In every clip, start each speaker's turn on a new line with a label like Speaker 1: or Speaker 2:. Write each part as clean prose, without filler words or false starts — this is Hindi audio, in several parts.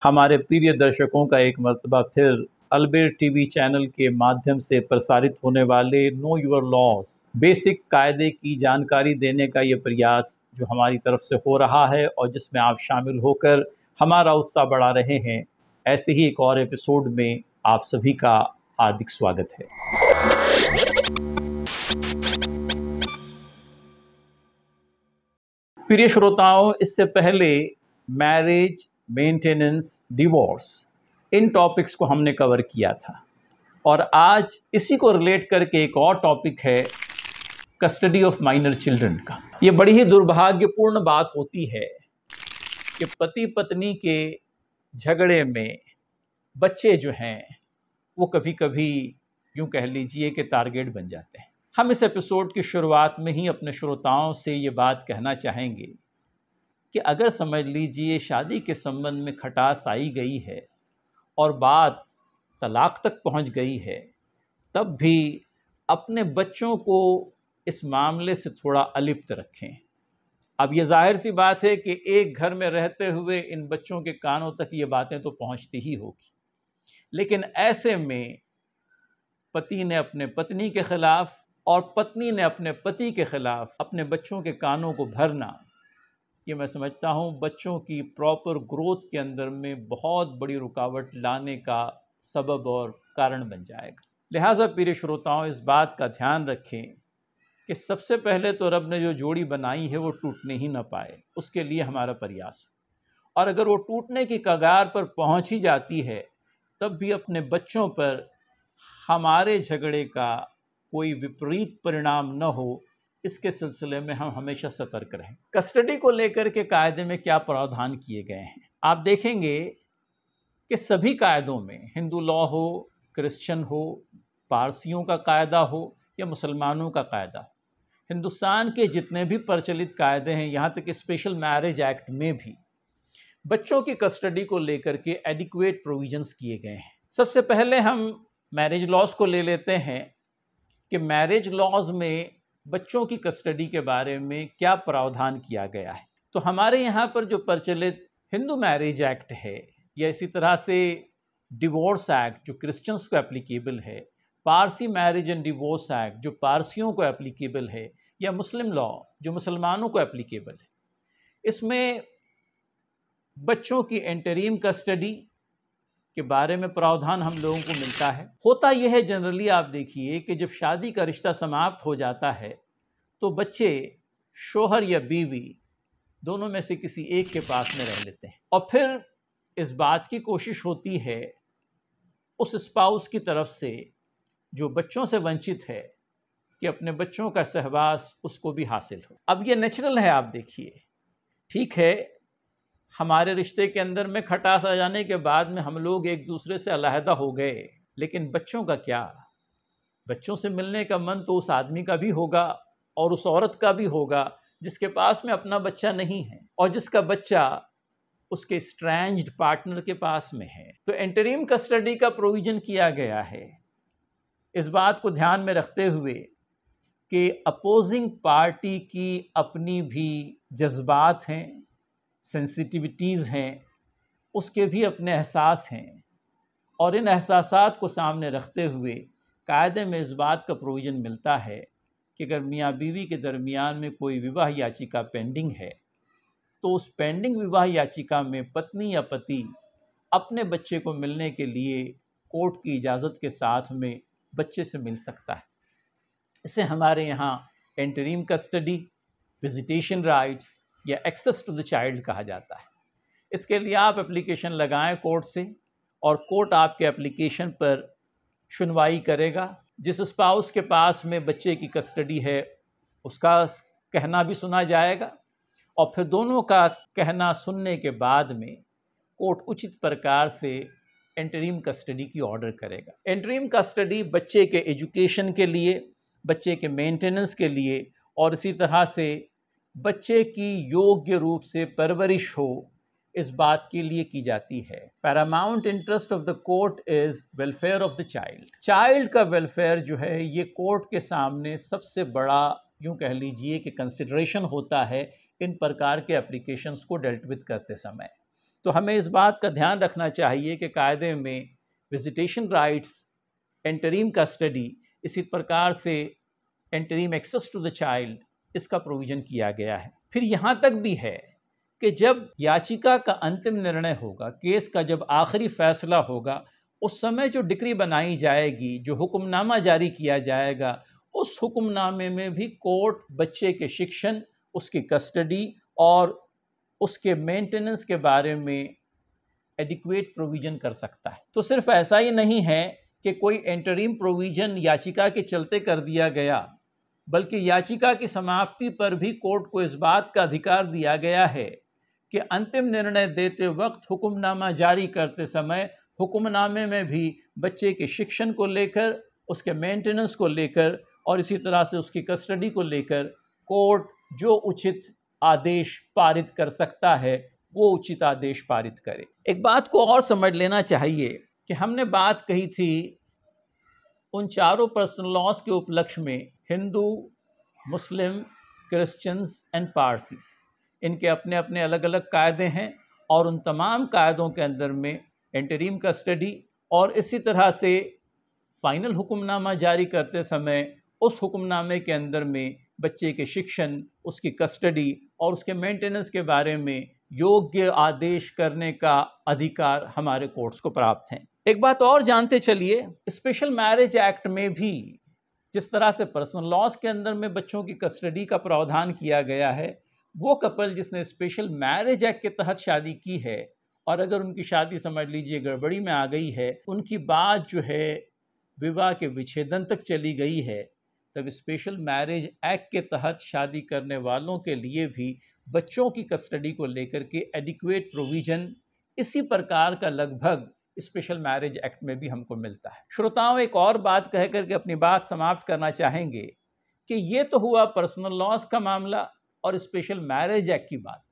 Speaker 1: हमारे प्रिय दर्शकों का एक मर्तबा फिर अलबेर टीवी चैनल के माध्यम से प्रसारित होने वाले नो योर लॉज बेसिक कायदे की जानकारी देने का ये प्रयास जो हमारी तरफ से हो रहा है और जिसमें आप शामिल होकर हमारा उत्साह बढ़ा रहे हैं, ऐसे ही एक और एपिसोड में आप सभी का हार्दिक स्वागत है। प्रिय श्रोताओं, इससे पहले मैरिज, मेंटेनेंस, डिवोर्स, इन टॉपिक्स को हमने कवर किया था और आज इसी को रिलेट करके एक और टॉपिक है कस्टडी ऑफ माइनर चिल्ड्रन का। ये बड़ी ही दुर्भाग्यपूर्ण बात होती है कि पति पत्नी के झगड़े में बच्चे जो हैं वो कभी कभी यूं कह लीजिए कि टारगेट बन जाते हैं। हम इस एपिसोड की शुरुआत में ही अपने श्रोताओं से ये बात कहना चाहेंगे कि अगर समझ लीजिए शादी के संबंध में खटास आई गई है और बात तलाक तक पहुंच गई है, तब भी अपने बच्चों को इस मामले से थोड़ा अलिप्त रखें। अब ये जाहिर सी बात है कि एक घर में रहते हुए इन बच्चों के कानों तक ये बातें तो पहुंचती ही होगी, लेकिन ऐसे में पति ने अपने पत्नी के खिलाफ और पत्नी ने अपने पति के खिलाफ अपने बच्चों के कानों को भरना, ये मैं समझता हूँ बच्चों की प्रॉपर ग्रोथ के अंदर में बहुत बड़ी रुकावट लाने का सबब और कारण बन जाएगा। लिहाजा प्रिय श्रोताओं, इस बात का ध्यान रखें कि सबसे पहले तो रब ने जो जोड़ी बनाई है वो टूटने ही ना पाए, उसके लिए हमारा प्रयास हो। और अगर वो टूटने की कगार पर पहुँच ही जाती है, तब भी अपने बच्चों पर हमारे झगड़े का कोई विपरीत परिणाम न हो, इसके सिलसिले में हम हमेशा सतर्क रहें। कस्टडी को लेकर के कायदे में क्या प्रावधान किए गए हैं, आप देखेंगे कि सभी कायदों में, हिंदू लॉ हो, क्रिश्चियन हो, पारसियों का कायदा हो या मुसलमानों का कायदा हो, हिंदुस्तान के जितने भी प्रचलित कायदे हैं, यहाँ तक स्पेशल मैरिज एक्ट में भी बच्चों की कस्टडी को लेकर के एडिक्वेट प्रोविजंस किए गए हैं। सबसे पहले हम मैरिज लॉज को ले लेते हैं कि मैरिज लॉज में बच्चों की कस्टडी के बारे में क्या प्रावधान किया गया है। तो हमारे यहाँ पर जो प्रचलित हिंदू मैरिज एक्ट है या इसी तरह से डिवोर्स एक्ट जो क्रिश्चियंस को एप्लीकेबल है, Parsi marriage and divorce act जो पारसियों को एप्लीकेबल है, या मुस्लिम लॉ जो मुसलमानों को एप्लीकेबल है, इसमें बच्चों की इंटरीम कस्टडी के बारे में प्रावधान हम लोगों को मिलता है। होता यह है जनरली आप देखिए कि जब शादी का रिश्ता समाप्त हो जाता है तो बच्चे शोहर या बीवी दोनों में से किसी एक के पास में रह लेते हैं और फिर इस बात की कोशिश होती है उस स्पाउस की तरफ से जो बच्चों से वंचित है कि अपने बच्चों का सहवास उसको भी हासिल हो। अब ये नेचुरल है, आप देखिए, ठीक है, हमारे रिश्ते के अंदर में खटास आ जाने के बाद में हम लोग एक दूसरे से अलहदा हो गए, लेकिन बच्चों का क्या? बच्चों से मिलने का मन तो उस आदमी का भी होगा और उस औरत का भी होगा जिसके पास में अपना बच्चा नहीं है और जिसका बच्चा उसके स्ट्रेंज्ड पार्टनर के पास में है। तो इंटरिम कस्टडी का प्रोविजन किया गया है इस बात को ध्यान में रखते हुए कि अपोजिंग पार्टी की अपनी भी जज्बात हैं, सेंसिटिविटीज़ हैं, उसके भी अपने एहसास हैं और इन एहसासात को सामने रखते हुए कायदे में इस बात का प्रोविज़न मिलता है कि अगर मियाँ बीवी के दरमियान में कोई विवाह याचिका पेंडिंग है तो उस पेंडिंग विवाह याचिका में पत्नी या पति अपने बच्चे को मिलने के लिए कोर्ट की इजाज़त के साथ में बच्चे से मिल सकता है। इसे हमारे यहाँ इंटरिम कस्टडी, विजिटेशन राइट्स या एक्सेस टू द चाइल्ड कहा जाता है। इसके लिए आप एप्लीकेशन लगाएं कोर्ट से और कोर्ट आपके एप्लीकेशन पर सुनवाई करेगा। जिस स्पाउस के पास में बच्चे की कस्टडी है उसका कहना भी सुना जाएगा और फिर दोनों का कहना सुनने के बाद में कोर्ट उचित प्रकार से इंटरिम कस्टडी की ऑर्डर करेगा। इंटरिम कस्टडी बच्चे के एजुकेशन के लिए, बच्चे के मेंटेनेंस के लिए और इसी तरह से बच्चे की योग्य रूप से परवरिश हो, इस बात के लिए की जाती है। Paramount interest of the court is welfare of the child. Child का वेलफेयर जो है ये कोर्ट के सामने सबसे बड़ा, यूं कह लीजिए कि कंसिडरेशन होता है इन प्रकार के एप्लीकेशंस को डेल्ट विद करते समय। तो हमें इस बात का ध्यान रखना चाहिए कि कायदे में विजिटेशन राइट्स, एंटरिम कस्टडी, इसी प्रकार से interim access to the child, इसका प्रोविज़न किया गया है। फिर यहाँ तक भी है कि जब याचिका का अंतिम निर्णय होगा, केस का जब आखिरी फैसला होगा, उस समय जो डिक्री बनाई जाएगी, जो हुक्मनामा जारी किया जाएगा, उस हुक्मनामे में भी कोर्ट बच्चे के शिक्षण, उसकी कस्टडी और उसके मेंटेनेंस के बारे में एडिक्वेट प्रोविज़न कर सकता है। तो सिर्फ ऐसा ही नहीं है कि कोई एंटरिम प्रोविज़न याचिका के चलते कर दिया गया, बल्कि याचिका की समाप्ति पर भी कोर्ट को इस बात का अधिकार दिया गया है कि अंतिम निर्णय देते वक्त हुक्मनामा जारी करते समय हुक्मनामे में भी बच्चे के शिक्षण को लेकर, उसके मेंटेनेंस को लेकर और इसी तरह से उसकी कस्टडी को लेकर कोर्ट जो उचित आदेश पारित कर सकता है वो उचित आदेश पारित करे। एक बात को और समझ लेना चाहिए कि हमने बात कही थी उन चारों पर्सनल लॉज के उपलक्ष्य में हिंदू, मुस्लिम, क्रिश्चियंस एंड पारसीस, इनके अपने अपने अलग अलग कायदे हैं और उन तमाम कायदों के अंदर में एंटरिम कस्टडी और इसी तरह से फाइनल हुक्मनामा जारी करते समय उस हुक्मनामे के अंदर में बच्चे के शिक्षण, उसकी कस्टडी और उसके मेंटेनेंस के बारे में योग्य आदेश करने का अधिकार हमारे कोर्ट्स को प्राप्त हैं। एक बात और जानते चलिए, स्पेशल मैरिज एक्ट में भी जिस तरह से पर्सनल लॉज के अंदर में बच्चों की कस्टडी का प्रावधान किया गया है, वो कपल जिसने स्पेशल मैरिज एक्ट के तहत शादी की है और अगर उनकी शादी समझ लीजिए गड़बड़ी में आ गई है, उनकी बात जो है विवाह के विच्छेदन तक चली गई है, तब स्पेशल मैरिज एक्ट के तहत शादी करने वालों के लिए भी बच्चों की कस्टडी को लेकर के एडिक्वेट प्रोविज़न इसी प्रकार का लगभग स्पेशल मैरिज एक्ट में भी हमको मिलता है। श्रोताओं, एक और बात कह करके अपनी बात समाप्त करना चाहेंगे कि ये तो हुआ पर्सनल लॉज का मामला और स्पेशल मैरिज एक्ट की बात,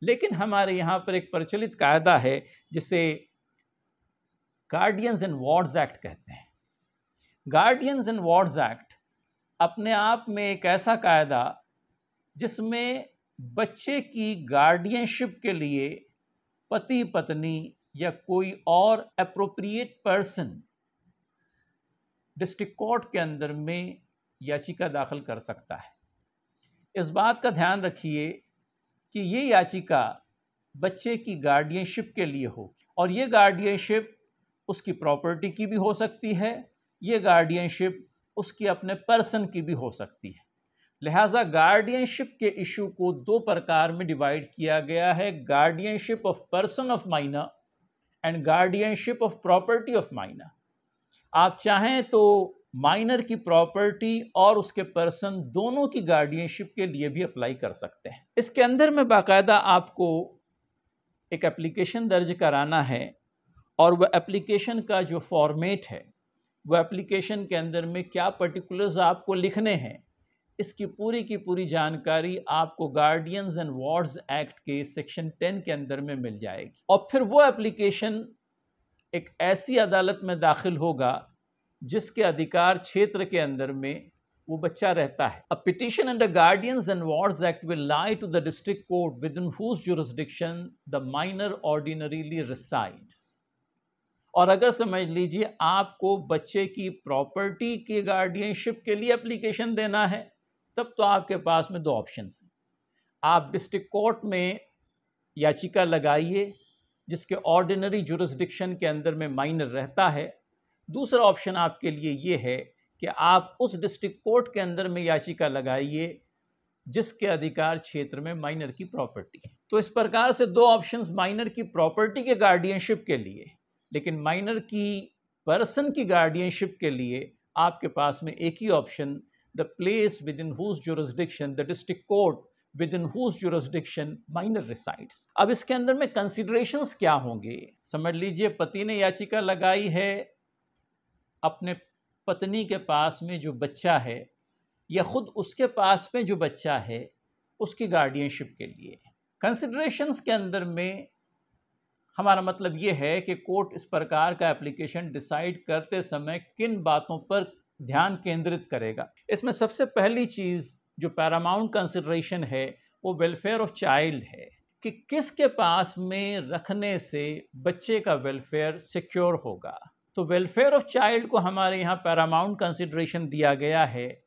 Speaker 1: लेकिन हमारे यहाँ पर एक प्रचलित कायदा है जिसे गार्डियंस एंड वार्ड्स एक्ट कहते हैं। गार्डियंस एंड वार्ड्स एक्ट अपने आप में एक ऐसा कायदा जिसमें बच्चे की गार्डियनशिप के लिए पति पत्नी या कोई और एप्रोप्रिएट पर्सन डिस्ट्रिक्ट कोर्ट के अंदर में याचिका दाखिल कर सकता है। इस बात का ध्यान रखिए कि ये याचिका बच्चे की गार्डियनशिप के लिए हो और ये गार्डियनशिप उसकी प्रॉपर्टी की भी हो सकती है, ये गार्डियनशिप उसकी अपने पर्सन की भी हो सकती है। लिहाजा गार्डियनशिप के इशू को दो प्रकार में डिवाइड किया गया है, guardianship of person of minor and guardianship of property of minor. आप चाहें तो माइनर की प्रॉपर्टी और उसके पर्सन दोनों की गार्डियनशिप के लिए भी अप्लाई कर सकते हैं। इसके अंदर में बाकायदा आपको एक एप्लीकेशन दर्ज कराना है और वह एप्लीकेशन का जो फॉर्मेट है, वह एप्लीकेशन के अंदर में क्या पर्टिकुलर्स आपको लिखने हैं, इसकी पूरी की पूरी जानकारी आपको गार्डियंस एंड वार्ड्स एक्ट के सेक्शन 10 के अंदर में मिल जाएगी। और फिर वो एप्लीकेशन एक ऐसी अदालत में दाखिल होगा जिसके अधिकार क्षेत्र के अंदर में वो बच्चा रहता है। A petition under Guardians and Wards Act will lie to the district court within whose jurisdiction the minor ordinarily resides. और अगर समझ लीजिए आपको बच्चे की प्रॉपर्टी के गार्डियनशिप के लिए एप्लीकेशन देना है, तब तो आपके पास में दो ऑप्शंस हैं। आप डिस्ट्रिक्ट कोर्ट में याचिका लगाइए जिसके ऑर्डिनरी जुरिसडिक्शन के अंदर में माइनर रहता है। दूसरा ऑप्शन आपके लिए ये है कि आप उस डिस्ट्रिक्ट कोर्ट के अंदर में याचिका लगाइए जिसके अधिकार क्षेत्र में माइनर की प्रॉपर्टी है। तो इस प्रकार से दो ऑप्शंस माइनर की प्रॉपर्टी के गार्डियनशिप के लिए, लेकिन माइनर की पर्सन की गार्डियनशिप के लिए आपके पास में एक ही option, the place within whose jurisdiction the district court within whose jurisdiction minor resides. अब इसके अंदर में कंसिडरेशंस क्या होंगे? समझ लीजिए पति ने याचिका लगाई है अपने पत्नी के पास में जो बच्चा है या खुद उसके पास में जो बच्चा है उसकी गार्डियनशिप के लिए। कंसिडरेशंस के अंदर में हमारा मतलब ये है कि कोर्ट इस प्रकार का एप्लीकेशन डिसाइड करते समय किन बातों पर ध्यान केंद्रित करेगा। इसमें सबसे पहली चीज़ जो पैरामाउंट कंसिडरेशन है वो वेलफेयर ऑफ चाइल्ड है कि किसके पास में रखने से बच्चे का वेलफेयर सिक्योर होगा। तो वेलफेयर ऑफ चाइल्ड को हमारे यहाँ पैरामाउंट कंसिडरेशन दिया गया है।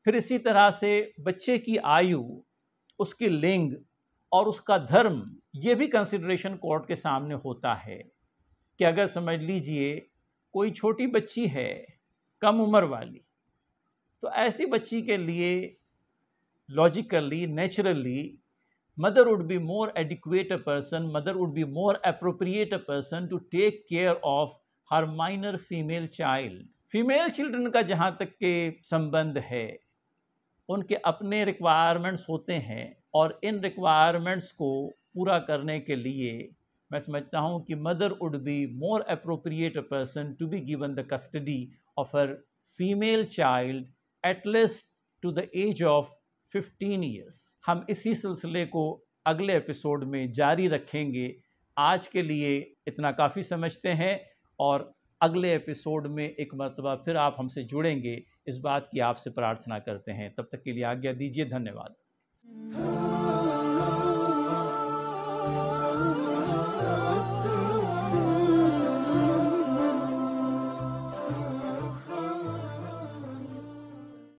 Speaker 1: फिर इसी तरह से बच्चे की आयु, उसकी लिंग और उसका धर्म, ये भी कंसिडरेशन कोर्ट के सामने होता है कि अगर समझ लीजिए कोई छोटी बच्ची है, कम उम्र वाली, तो ऐसी बच्ची के लिए logically, naturally, mother would be more adequate a person, mother would be more appropriate a person to take care of her minor female child. Female children का जहाँ तक के संबंध है, उनके अपने रिक्वायरमेंट्स होते हैं और इन रिक्वायरमेंट्स को पूरा करने के लिए मैं समझता हूँ कि mother would be more appropriate a person to be given the custody of her female child at least to the age of 15 years. हम इसी सिलसिले को अगले एपिसोड में जारी रखेंगे। आज के लिए इतना काफ़ी समझते हैं और अगले एपिसोड में एक मर्तबा फिर आप हमसे जुड़ेंगे, इस बात की आपसे प्रार्थना करते हैं। तब तक के लिए आज्ञा दीजिए। धन्यवाद।